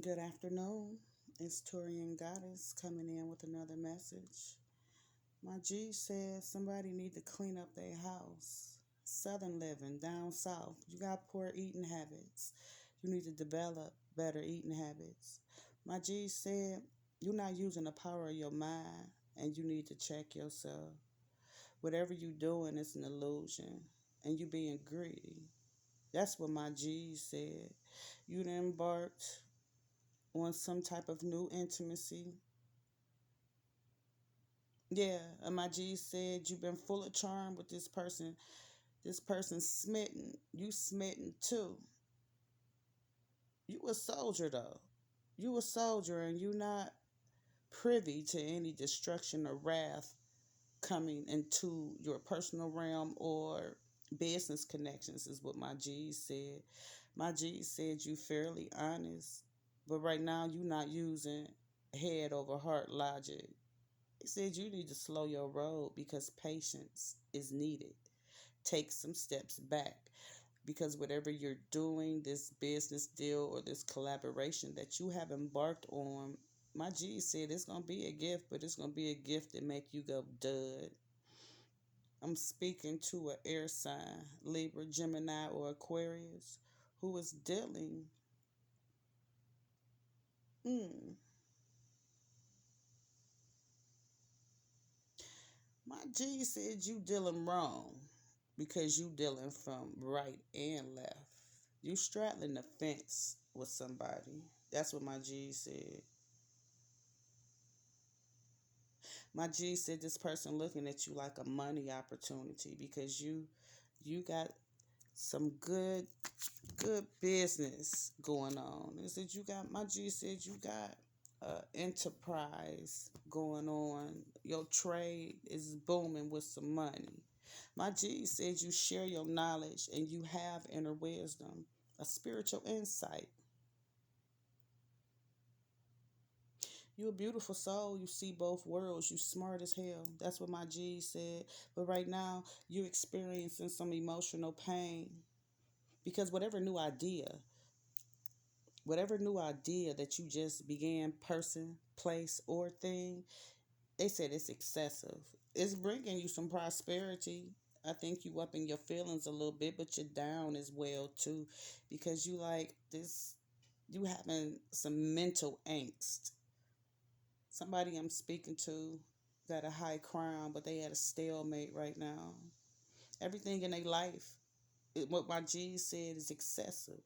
Good afternoon. It's TaureanGoddess coming in with another message. My G said somebody need to clean up their house. Southern living, down south. You got poor eating habits. You need to develop better eating habits. My G said you're not using the power of your mind and you need to check yourself. Whatever you doing is an illusion and you being greedy. That's what my G said. You done embarked on some type of new intimacy. Yeah, and my G said you've been full of charm with this person. This person smitten. You smitten too. You a soldier though. You a soldier and you not privy to any destruction or wrath coming into your personal realm or business connections is what my G said. My G said you fairly honest, but right now you not using head over heart logic. He said you need to slow your roll because patience is needed. Take some steps back because whatever you're doing, this business deal or this collaboration that you have embarked on, my G said it's gonna be a gift, but it's gonna be a gift that make you go dud. I'm speaking to an air sign, Libra, Gemini, or Aquarius, who is dealing. Mm, my G said you dealing wrong because you dealing from right and left. You straddling the fence with somebody. That's what my G said. My G said this person looking at you like a money opportunity because you got some good business going on. He said you got my G said you got enterprise going on. Your trade is booming with some money. My G said you share your knowledge and you have inner wisdom, a spiritual insight. You a beautiful soul. You see both worlds. You smart as hell. That's what my G said. But right now, you experiencing some emotional pain because whatever new idea that you just began, person, place, or thing, they said it's excessive. It's bringing you some prosperity. I think you up in your feelings a little bit, but you're down as well too, because you like this. You having some mental angst. Somebody I'm speaking to got a high crown, but they at a stalemate right now. Everything in their life, what my G said, is excessive.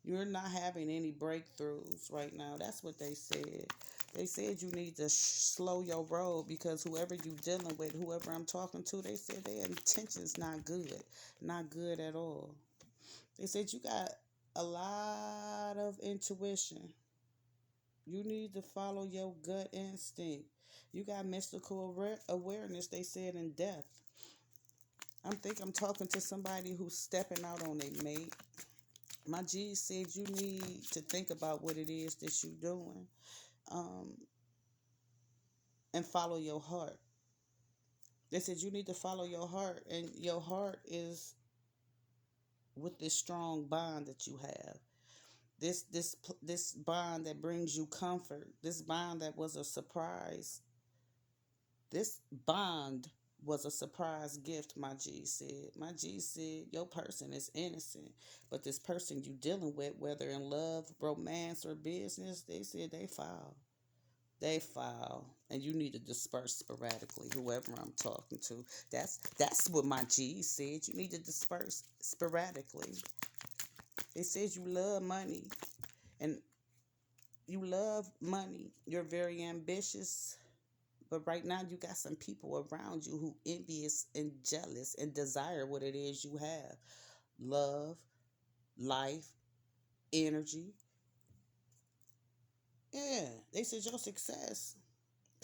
You're not having any breakthroughs right now. That's what they said. They said you need to slow your roll because whoever you dealing with, whoever I'm talking to, they said their intentions not good at all. They said you got a lot of intuition. You need to follow your gut instinct. You got mystical awareness, they said, in death. I'm talking to somebody who's stepping out on a mate. My G said you need to think about what it is that you're doing, um, and follow your heart. They said you need to follow your heart, and your heart is with this strong bond that you have. This bond that brings you comfort. This bond that was a surprise. This bond was a surprise gift, my G said. My G said, your person is innocent, but this person you dealing with, whether in love, romance, or business, they said they foul. They foul. And you need to disperse sporadically, whoever I'm talking to. That's what my G said. You need to disperse sporadically. They said you love money. And you love money. You're very ambitious. But right now, you got some people around you who envious and jealous and desire what it is you have: love, life, energy. Yeah, they said your success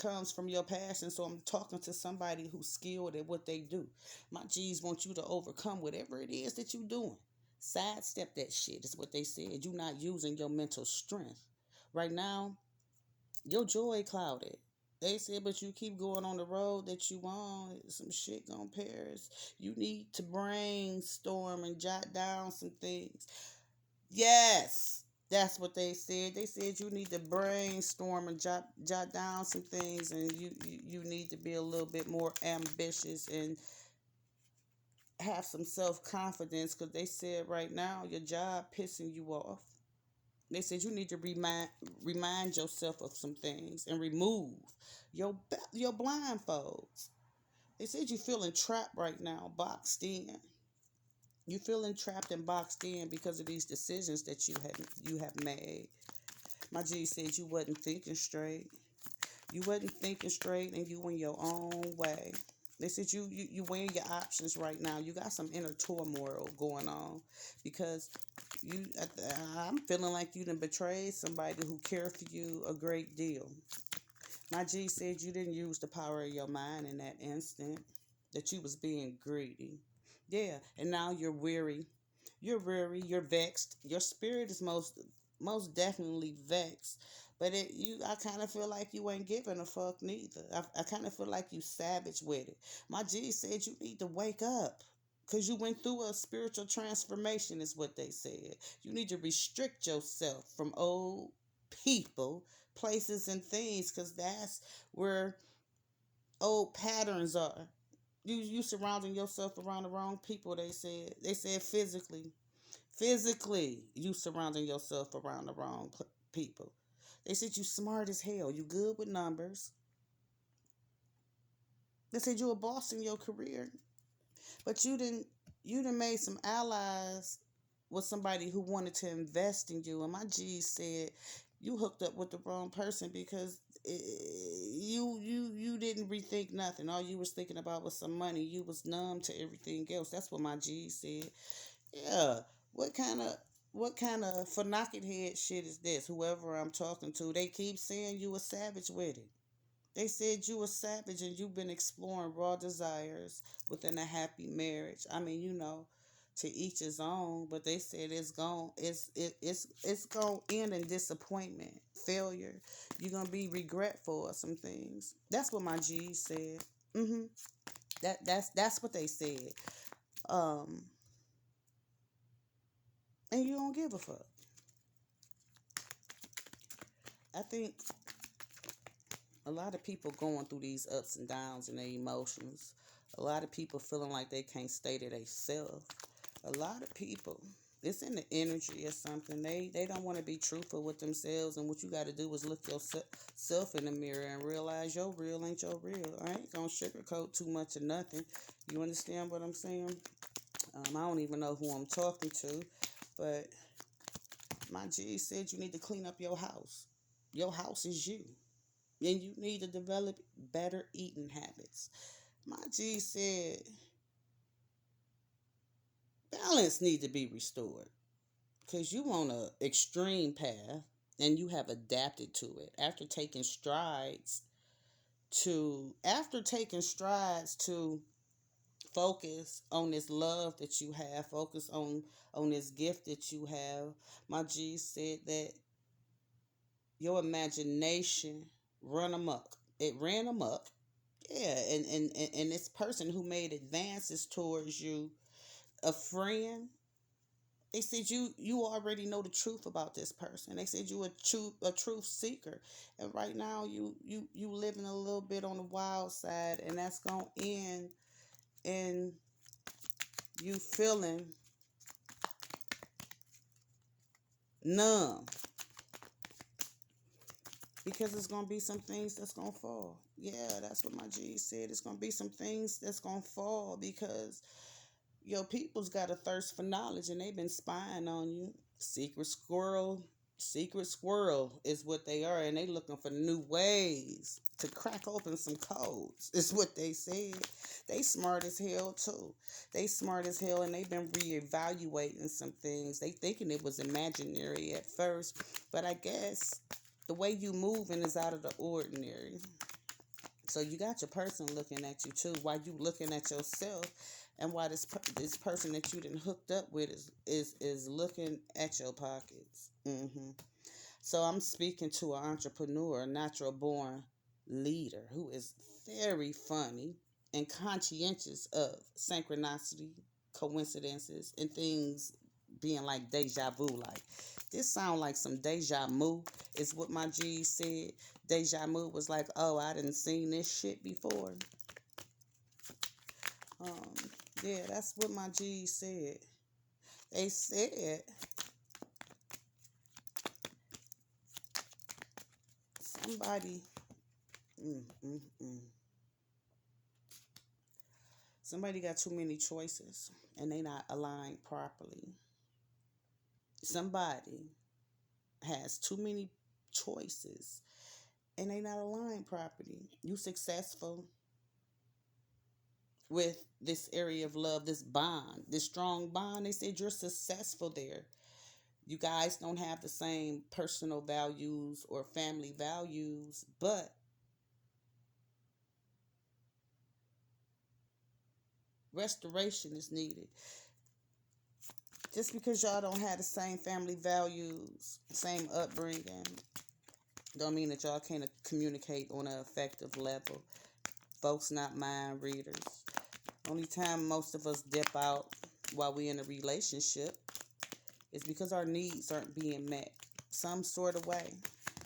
comes from your passion. So I'm talking to somebody who's skilled at what they do. My G's want you to overcome whatever it is that you're doing. Sidestep that shit is what they said. You're not using your mental strength. Right now, your joy clouded. They said, but you keep going on the road that you on, some shit gonna perish. You need to brainstorm and jot down some things. Yes. That's what they said. They said you need to brainstorm and jot down some things, and you need to be a little bit more ambitious and have some self confidence, because they said right now your job pissing you off. They said you need to remind yourself of some things and remove your blindfolds. They said you're feeling trapped right now, boxed in. You feeling trapped and boxed in because of these decisions that you have made. My G said you wasn't thinking straight. You wasn't thinking straight, and you in your own way. They said you weighing your options right now. You got some inner turmoil going on because you. I'm feeling like you done betrayed somebody who cared for you a great deal. My G said you didn't use the power of your mind in that instant. That you was being greedy. Yeah, and now you're weary. You're weary. You're vexed. Your spirit is most definitely vexed. But I kind of feel like you ain't giving a fuck neither. I kind of feel like you savage with it. My G said you need to wake up. Because you went through a spiritual transformation, is what they said. You need to restrict yourself from old people, places, and things, because that's where old patterns are. You surrounding yourself around the wrong people. They said physically you surrounding yourself around the wrong people. They said you smart as hell. You good with numbers. They said you a boss in your career, but you didn't made some allies with somebody who wanted to invest in you. And my G said you hooked up with the wrong person because you didn't rethink nothing. All you was thinking about was some money. You was numb to everything else. That's what my G said. Yeah. What kind of what kind of for knocking head shit is this? Whoever I'm talking to, they keep saying you a savage with it. They said you a savage and you've been exploring raw desires within a happy marriage. I mean, to each his own, but they said it's going to end in disappointment, failure. You're going to be regretful of some things. That's what my G said. Mhm. That's what they said. Um and you don't give a fuck. I think a lot of people going through these ups and downs and their emotions. A lot of people feeling like they can't stay to themselves. A lot of people, it's in the energy or something. They don't want to be truthful with themselves, and what you got to do is look yourself in the mirror and realize your real ain't your real. I ain't gonna sugarcoat too much or nothing. You understand what I'm saying? I don't even know who I'm talking to, but my G said you need to clean up your house. Your house is you. And you need to develop better eating habits. My G said balance need to be restored because you on a extreme path and you have adapted to it after taking strides to focus on this love that you have, focus on this gift that you have. My G said that your imagination run amok. It ran amok. Yeah, and this person who made advances towards you, a friend, they said you already know the truth about this person. They said you a truth seeker, and right now you living a little bit on the wild side, and that's gonna end in you feeling numb because it's gonna be some things that's gonna fall. Yeah, that's what my G said. It's gonna be some things that's gonna fall because your people's got a thirst for knowledge and they've been spying on you. Secret squirrel, secret squirrel is what they are, and they looking for new ways to crack open some codes. Is what they said. They smart as hell too. They smart as hell, and they've been reevaluating some things. They thinking it was imaginary at first, but I guess the way you moving is out of the ordinary. So you got your person looking at you too, while you looking at yourself, and why this person that you done hooked up with is looking at your pockets. So I'm speaking to an entrepreneur, a natural born leader who is very funny and conscientious of synchronicity, coincidences, and things being like deja vu. Like, this sound like some deja vu is what my G said. Deja vu was like, oh, I didn't seen this shit before. Um, yeah, that's what my G said. They said somebody, mm, mm, mm. Somebody got too many choices and they not aligned properly. Somebody has too many choices and they not aligned properly. You successful with this area of love, this bond, this strong bond. They said you're successful there. You guys don't have the same personal values or family values, but restoration is needed. Just because y'all don't have the same family values, same upbringing, don't mean that y'all can't communicate on an effective level. Folks not mind readers. Only time most of us dip out while we in a relationship is because our needs aren't being met some sort of way.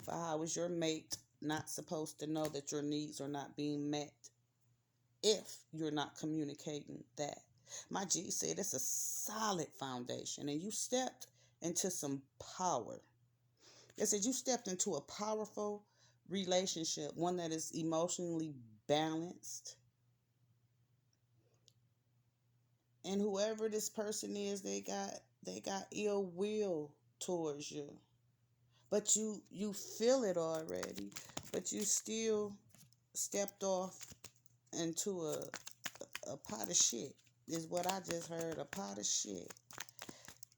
But how is your mate not supposed to know that your needs are not being met if you're not communicating that? My G said it's a solid foundation and you stepped into some power. They said you stepped into a powerful relationship, one that is emotionally balanced. And whoever this person is, they got ill will towards you. But you feel it already, but you still stepped off into a pot of shit. Is what I just heard, a pot of shit.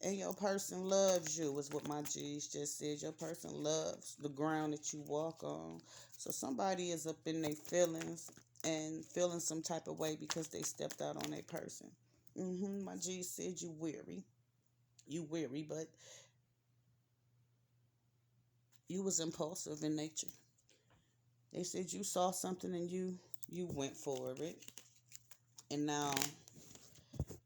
And your person loves you, is what my G's just said. Your person loves the ground that you walk on. So somebody is up in their feelings and feeling some type of way because they stepped out on their person. My G said you weary. You weary, but you was impulsive in nature. They said you saw something and you went for it. And now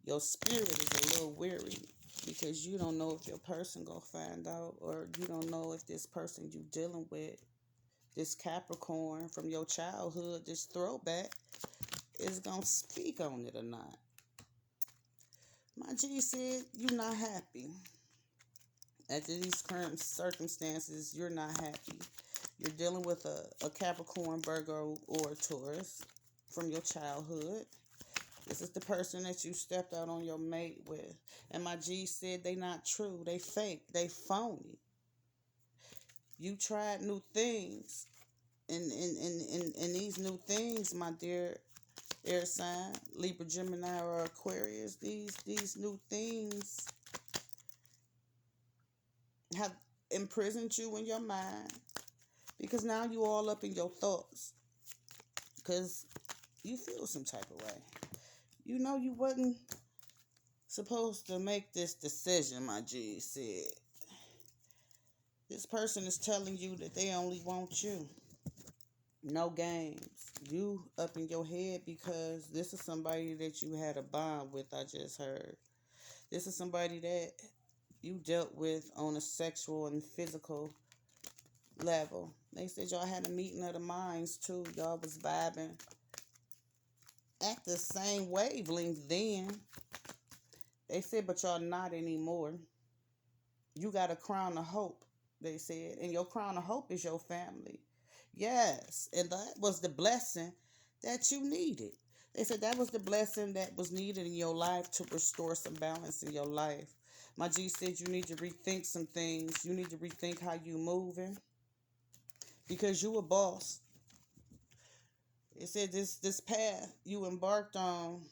your spirit is a little weary because you don't know if your person gonna find out, or you don't know if this person you dealing with, this Capricorn from your childhood, this throwback, is gonna speak on it or not. My G said you're not happy. After these current circumstances, you're not happy. You're dealing with a Capricorn, Virgo, or Taurus from your childhood. This is the person that you stepped out on your mate with. And my G said they not true. They fake. They phony. You tried new things. And these new things, my dear air sign, Libra, Gemini, or Aquarius, these new things have imprisoned you in your mind. Because now you all up in your thoughts. Because you feel some type of way. You know you wasn't supposed to make this decision, my G said. This person is telling you that they only want you. No games. You up in your head because this is somebody that you had a bond with, I just heard. This is somebody that you dealt with on a sexual and physical level. They said y'all had a meeting of the minds too. Y'all was vibing at the same wavelength then. They said, but y'all not anymore. You got a crown of hope, they said. And your crown of hope is your family. Yes. And that was the blessing that you needed. They said that was the blessing that was needed in your life to restore some balance in your life. My G said you need to rethink some things. You need to rethink how you moving. Because you a boss. It said this path you embarked on,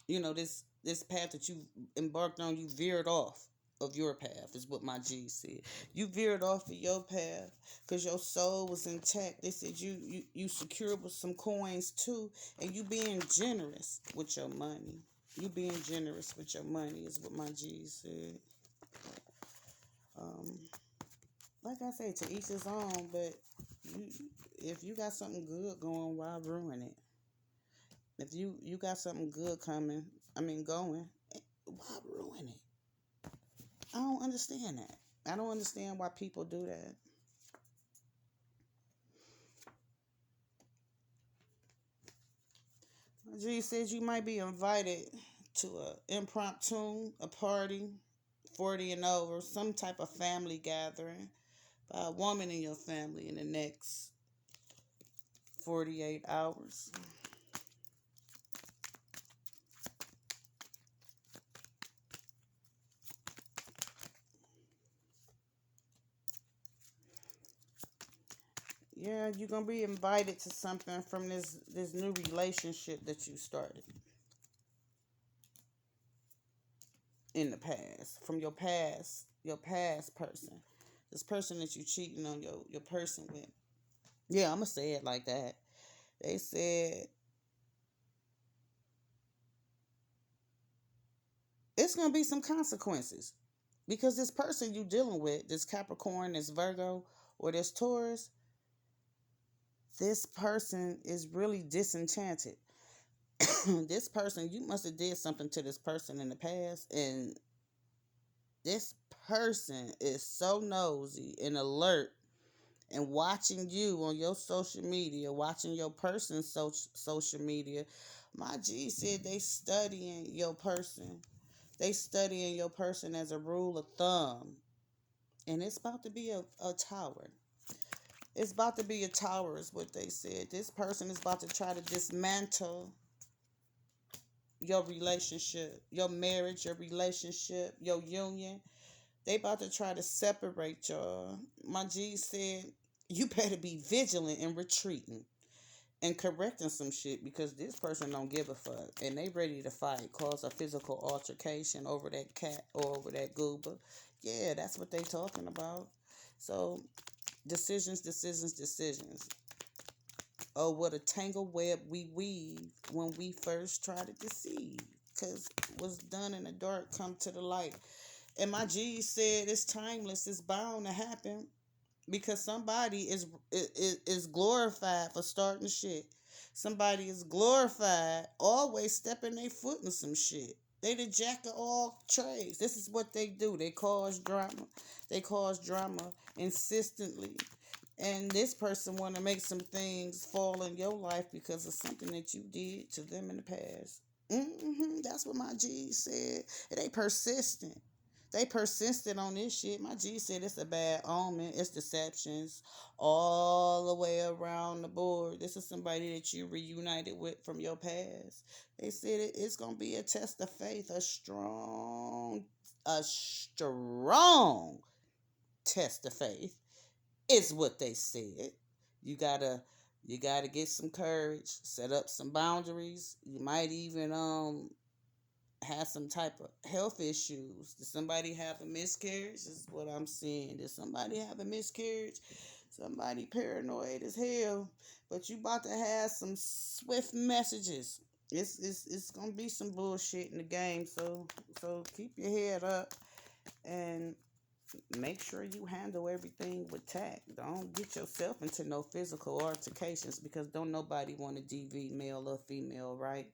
this path that you embarked on, you veered off of your path, is what my G said. You veered off of your path because your soul was intact. They said you secured with some coins too, and you being generous with your money. You being generous with your money is what my G said. Like I say, to each his own, but if you got something good going, why ruin it? If you got something good going, why ruin it? don't understand that. I don't understand why people do that. G says you might be invited to a impromptu, a party, 40 and over, some type of family gathering by a woman in your family in the next 48 hours. Yeah, you're gonna be invited to something from this new relationship that you started in the past, from your past person, this person that you cheating on your person with. Yeah, I'm gonna say it like that. They said it's gonna be some consequences because this person you dealing with, this Capricorn, this Virgo, or this Taurus, this person is really disenchanted. This person, you must have did something to this person in the past, and this person is so nosy and alert and watching you on your social media, watching your person's social media. My G said they studying your person. They studying your person as a rule of thumb. And it's about to be a tower. It's about to be a tower, is what they said. This person is about to try to dismantle your relationship, your marriage, your relationship, your union. They about to try to separate y'all. My G said, you better be vigilant and retreating and correcting some shit because this person don't give a fuck and they ready to fight, cause a physical altercation over that cat or over that goober. Yeah, that's what they talking about. So decisions, decisions, decisions. Oh, what a tangle web we weave when we first try to deceive. Cause what's done in the dark come to the light. And my G said it's timeless. It's bound to happen because somebody is glorified for starting shit. Somebody is glorified always stepping their foot in some shit. They the jack of all trades. This is what they do. They cause drama. They cause drama insistently. And this person want to make some things fall in your life because of something that you did to them in the past. That's what my G said. And they persistent. They persisted on this shit. My G said it's a bad omen. It's deceptions all the way around the board. This is somebody that you reunited with from your past. They said it's gonna be a test of faith, a strong test of faith. Is what they said. You gotta you gotta get some courage, set up some boundaries. You might even have some type of health issues. Did somebody have a miscarriage? This is what I'm seeing. Did somebody have a miscarriage? Somebody paranoid as hell. But you about to have some swift messages. It's gonna be some bullshit in the game. So keep your head up and make sure you handle everything with tact. Don't get yourself into no physical altercations because don't nobody want to DV male or female, right?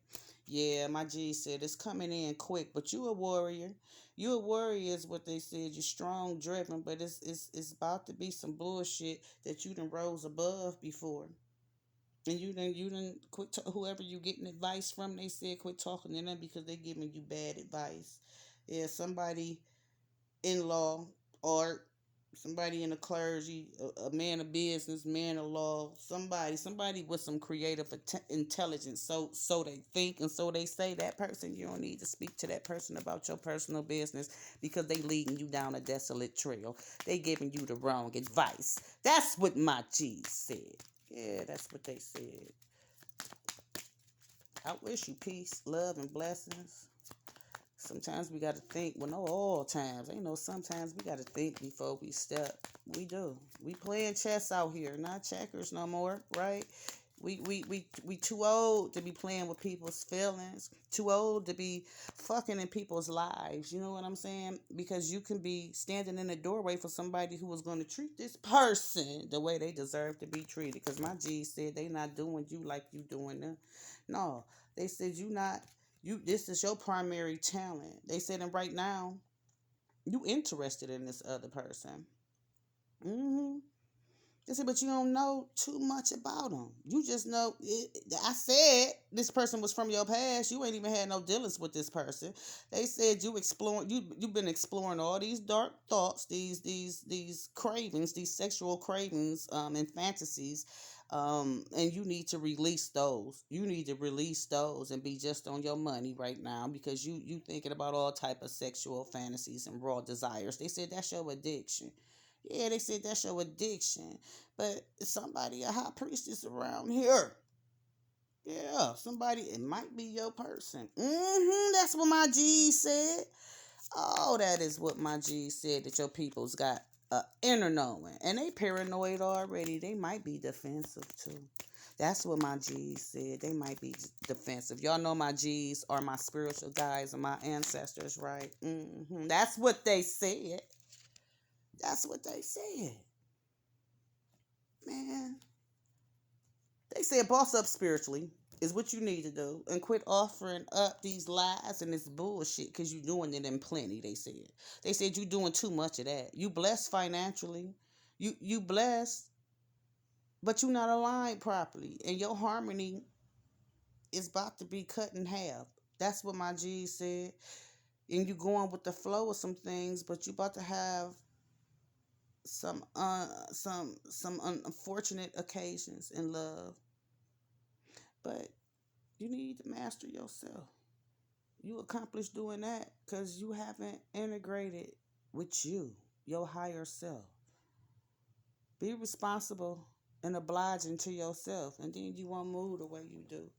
Yeah, my G said it's coming in quick, but you a warrior. You a warrior is what they said. You're strong, driven, but it's about to be some bullshit that you done rose above before. And you done quit whoever you getting advice from. They said quit talking to them because they giving you bad advice. Yeah, somebody in law or somebody in the clergy, a man of business, man of law, somebody with some creative intelligence. So they think and so they say that person. You don't need to speak to that person about your personal business because they leading you down a desolate trail. They giving you the wrong advice. That's what my G said. Yeah, that's what they said. I wish you peace, love, and blessings. Sometimes we got to think. Well, no, all times. Ain't no sometimes we got to think before we step. We do. We playing chess out here, not checkers no more, right? We too old to be playing with people's feelings. Too old to be fucking in people's lives. You know what I'm saying? Because you can be standing in the doorway for somebody who is going to treat this person the way they deserve to be treated. Because my G said they not doing you like you doing them. No, they said you not. This is your primary talent. They said, and right now, You interested in this other person. Mm-hmm. They said, but you don't know too much about them. You just know. I said this person was from your past. You ain't even had no dealings with this person. They said you exploring. You've been exploring all these dark thoughts, these cravings, these sexual cravings, and fantasies. And you need to release those. You need to release those and be just on your money right now because you thinking about all type of sexual fantasies and raw desires. They said that's your addiction. Yeah, they said that's your addiction. But somebody, a high priestess around here. Yeah, somebody, it might be your person. That's what my G said. Oh, that is what my G said, that your people's got a inner knowing. And they paranoid already. They might be defensive too. That's what my G's said. They might be defensive. Y'all know my G's are my spiritual guides and my ancestors, right? That's what they said. That's what they said. Man, they said boss up spiritually is what you need to do and quit offering up these lies and this bullshit because you're doing it in plenty, they said you doing too much of that. You blessed financially, you blessed, but you not aligned properly and your harmony is about to be cut in half. That's what my G said. And you going with the flow of some things, but you about to have some unfortunate occasions in love, but you need to master yourself. You accomplish doing that because you haven't integrated with you, your higher self. Be responsible and obliging to yourself, and then you won't move the way you do.